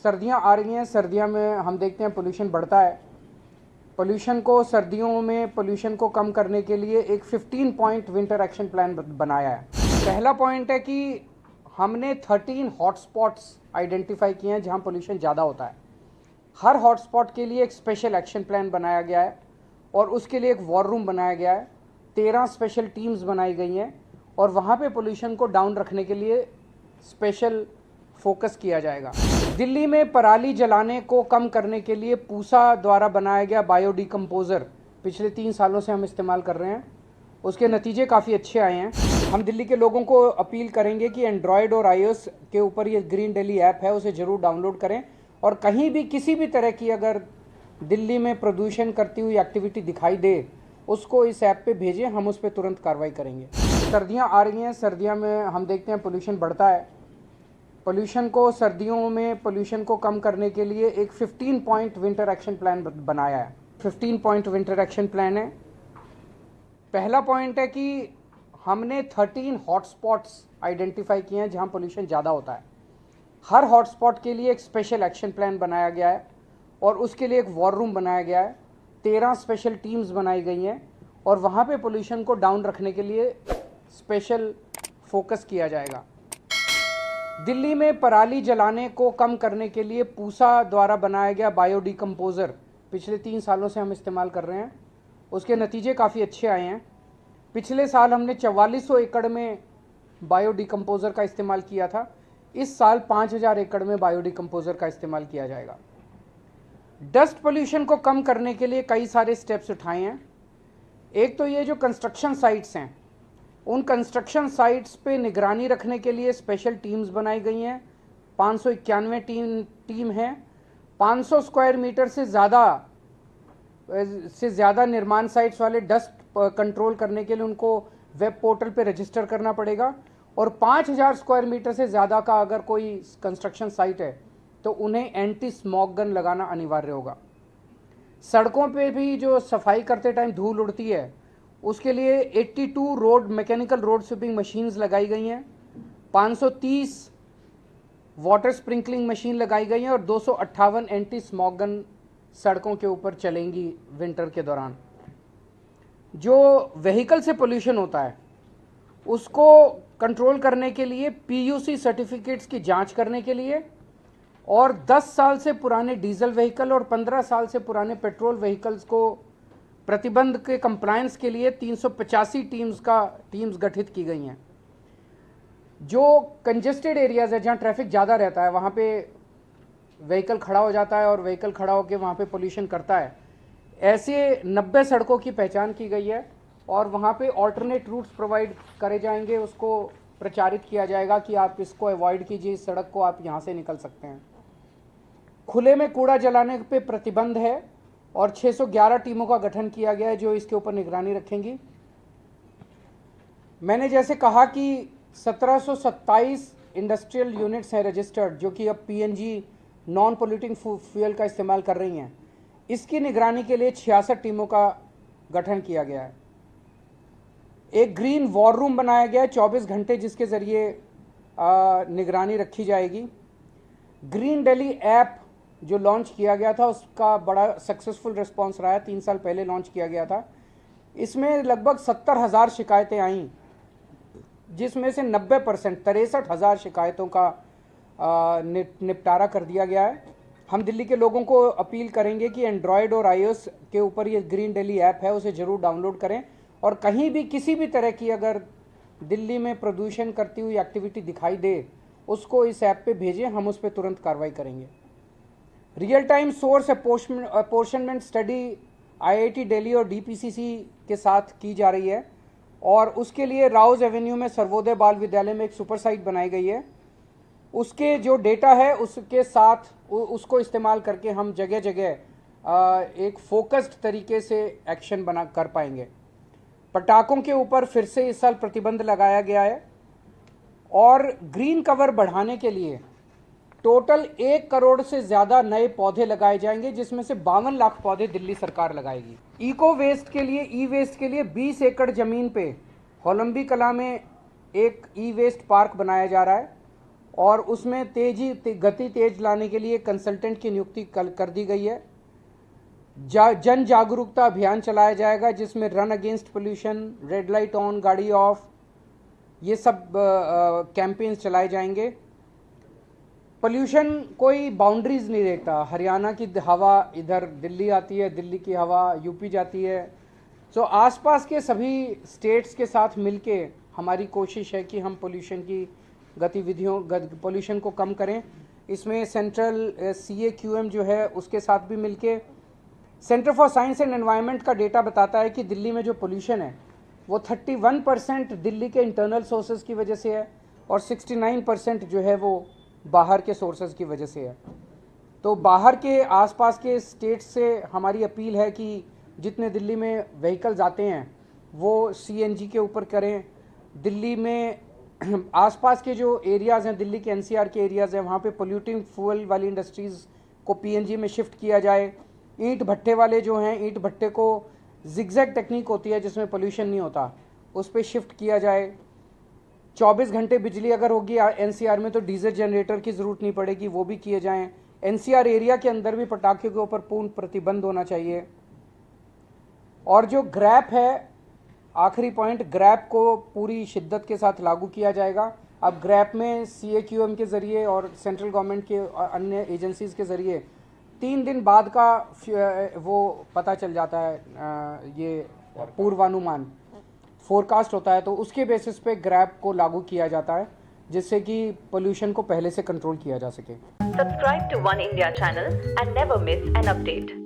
सर्दियां आ रही हैं। सर्दियों में हम देखते हैं पोल्यूशन बढ़ता है। पोल्यूशन को सर्दियों में पोल्यूशन को कम करने के लिए एक 15 पॉइंट विंटर एक्शन प्लान बनाया है। पहला पॉइंट है कि हमने 13 हॉटस्पॉट्स आइडेंटिफाई किए हैं जहां पोल्यूशन ज़्यादा होता है। हर हॉटस्पॉट के लिए एक स्पेशल एक्शन प्लान बनाया गया है और उसके लिए एक वॉर रूम बनाया गया है। 13 स्पेशल टीम्स बनाई गई हैं और वहाँ पे पोल्यूशन को डाउन रखने के लिए स्पेशल फोकस किया जाएगा। दिल्ली में पराली जलाने को कम करने के लिए पूसा द्वारा बनाया गया बायोडिकम्पोज़र पिछले 3 सालों से हम इस्तेमाल कर रहे हैं। उसके नतीजे काफ़ी अच्छे आए हैं। हम दिल्ली के लोगों को अपील करेंगे कि एंड्रॉयड और iOS के ऊपर ये ग्रीन दिल्ली ऐप है, उसे ज़रूर डाउनलोड करें और कहीं भी किसी भी तरह की अगर दिल्ली में प्रदूषण करती हुई एक्टिविटी दिखाई दे उसको इस ऐप पे भेजें, हम उस पर तुरंत कार्रवाई करेंगे। सर्दियां आ रही हैं। सर्दियों में हम देखते हैं पोल्यूशन बढ़ता है। पोल्यूशन को सर्दियों में पोल्यूशन को कम करने के लिए एक 15 पॉइंट विंटर एक्शन प्लान बनाया है। 15 पॉइंट विंटर एक्शन प्लान है। पहला पॉइंट है कि हमने 13 हॉटस्पॉट्स आइडेंटिफाई किए हैं जहां पोल्यूशन ज़्यादा होता है। हर हॉटस्पॉट के लिए एक स्पेशल एक्शन प्लान बनाया गया है और उसके लिए एक वॉर रूम बनाया गया है। 13 स्पेशल टीम्स बनाई गई हैं और वहाँ पे पोल्यूशन को डाउन रखने के लिए स्पेशल फोकस किया जाएगा। दिल्ली में पराली जलाने को कम करने के लिए पूसा द्वारा बनाया गया बायोडिकम्पोज़र पिछले 3 सालों से हम इस्तेमाल कर रहे हैं। उसके नतीजे काफ़ी अच्छे आए हैं। पिछले साल हमने 4400 एकड़ में बायोडिकम्पोज़र का इस्तेमाल किया था। इस साल 5000 एकड़ में बायोडिकम्पोज़र का इस्तेमाल किया जाएगा। डस्ट पोल्यूशन को कम करने के लिए कई सारे स्टेप्स उठाए हैं। एक तो ये जो कंस्ट्रक्शन साइट्स हैं, उन कंस्ट्रक्शन साइट्स पे निगरानी रखने के लिए स्पेशल टीम्स बनाई गई हैं। 591 टीम हैं। 500 स्क्वायर मीटर से ज़्यादा निर्माण साइट्स वाले डस्ट कंट्रोल करने के लिए उनको वेब पोर्टल पे रजिस्टर करना पड़ेगा और 5000 स्क्वायर मीटर से ज़्यादा का अगर कोई कंस्ट्रक्शन साइट है तो उन्हें एंटी स्मॉग गन लगाना अनिवार्य होगा। सड़कों पे भी जो सफाई करते टाइम धूल उड़ती है उसके लिए 82 मैकेनिकल रोड स्वीपिंग मशीन्स लगाई गई हैं। 530 वाटर स्प्रिंकलिंग मशीन लगाई गई हैं और 258 एंटी स्मॉग गन सड़कों के ऊपर चलेंगी विंटर के दौरान। जो व्हीकल से पोल्यूशन होता है उसको कंट्रोल करने के लिए PUC सर्टिफिकेट्स की जांच करने के लिए और 10 साल से पुराने डीजल व्हीकल और 15 साल से पुराने पेट्रोल व्हीकल्स को प्रतिबंध के कंप्लायंस के लिए 385 टीम्स गठित की गई हैं। जो कंजेस्टेड एरियाज़ है जहाँ ट्रैफिक ज़्यादा रहता है, वहाँ पे व्हीकल खड़ा हो जाता है और व्हीकल खड़ा होकर वहाँ पे पोल्यूशन करता है, ऐसे 90 सड़कों की पहचान की गई है और वहाँ पे ऑल्टरनेट रूट्स प्रोवाइड करे जाएंगे। उसको प्रचारित किया जाएगा कि आप इसको अवॉइड कीजिए, इस सड़क को आप यहाँ से निकल सकते हैं। खुले में कूड़ा जलाने पे प्रतिबंध है और 611 टीमों का गठन किया गया है जो इसके ऊपर निगरानी रखेंगी। मैंने जैसे कहा कि 1727 इंडस्ट्रियल यूनिट्स हैं रजिस्टर्ड जो कि अब PNG नॉन पोल्यूटिंग फ्यूल का इस्तेमाल कर रही हैं। इसकी निगरानी के लिए 66 टीमों का गठन किया गया है। एक ग्रीन वॉर रूम बनाया गया है 24 घंटे जिसके ज़रिए निगरानी रखी जाएगी। ग्रीन दिल्ली ऐप जो लॉन्च किया गया था उसका बड़ा सक्सेसफुल रिस्पांस रहा है। 3 साल पहले लॉन्च किया गया था। इसमें लगभग 70,000 शिकायतें आईं जिसमें से 90% 63,000 शिकायतों का निपटारा कर दिया गया है। हम दिल्ली के लोगों को अपील करेंगे कि एंड्रॉयड और iOS के ऊपर ये ग्रीन दिल्ली ऐप है, उसे ज़रूर डाउनलोड करें और कहीं भी किसी भी तरह की अगर दिल्ली में प्रदूषण करती हुई एक्टिविटी दिखाई दे उसको इस ऐप पे भेजें, हम उस पर तुरंत कार्रवाई करेंगे। Real time source apportionment study IIT Delhi और DPCC के साथ की जा रही है और उसके लिए राउज एवेन्यू में सर्वोदय बाल विद्यालय में एक सुपर साइट बनाई गई है। उसके जो डेटा है उसके साथ उसको इस्तेमाल करके हम जगह जगह एक फोकस्ड तरीके से एक्शन कर पाएंगे। पटाखों के ऊपर फिर से इस साल प्रतिबंध लगाया गया है और ग्रीन कवर बढ़ाने के लिए टोटल 1 करोड़ से ज़्यादा नए पौधे लगाए जाएंगे जिसमें से 52 लाख पौधे दिल्ली सरकार लगाएगी। इको वेस्ट के लिए ई-वेस्ट के लिए 20 एकड़ ज़मीन पे होलंबी कला में एक ई-वेस्ट पार्क बनाया जा रहा है और उसमें गति तेज लाने के लिए कंसल्टेंट की नियुक्ति कर दी गई है। जन जागरूकता अभियान चलाया जाएगा जिसमें run against pollution, red light on, गाड़ी ऑफ, ये सब कैंपेन्स चलाए जाएंगे। पोल्यूशन कोई बाउंड्रीज नहीं देखता। हरियाणा की हवा इधर दिल्ली आती है, दिल्ली की हवा यूपी जाती है। तो आसपास के सभी स्टेट्स के साथ मिलके हमारी कोशिश है कि हम पोल्यूशन की पोल्यूशन को कम करें। इसमें सेंट्रल CAQM जो है उसके साथ भी मिलके, centre for science and environment का डेटा बताता है कि दिल्ली में जो पोल्यूशन है वो 31% दिल्ली के इंटरनल सोर्सेज की वजह से है और 69% जो है वो बाहर के सोर्सेज की वजह से है। तो बाहर के आसपास के स्टेट्स से हमारी अपील है कि जितने दिल्ली में व्हीकल्स आते हैं वो CNG के ऊपर करें। दिल्ली में आसपास के जो एरियाज़ हैं, दिल्ली के NCR के एरियाज़ हैं, वहाँ पे पोल्यूटिंग फ्यूल वाली इंडस्ट्रीज़ को PNG में शिफ्ट किया जाए। ईंट भट्टे वाले जो हैं, ईंट भट्टे को जिगजैग टेक्निक होती है जिसमें पोल्यूशन नहीं होता, उस पर शिफ्ट किया जाए। 24 घंटे बिजली अगर होगी NCR में तो डीजल जनरेटर की ज़रूरत नहीं पड़ेगी, वो भी किए जाएँ। NCR एरिया के अंदर भी पटाखे के ऊपर पूर्ण प्रतिबंध होना चाहिए। और जो ग्रैप है, आखिरी पॉइंट, ग्रैप को पूरी शिद्दत के साथ लागू किया जाएगा। अब ग्रैप में CAQM के ज़रिए और सेंट्रल गवर्नमेंट के अन्य एजेंसीज़ के ज़रिए 3 दिन बाद का वो पता चल जाता है, ये पूर्वानुमान फोरकास्ट होता है, तो उसके बेसिस पे ग्रैप को लागू किया जाता है जिससे कि पोल्यूशन को पहले से कंट्रोल किया जा सके। Subscribe to One India channel and never miss an update.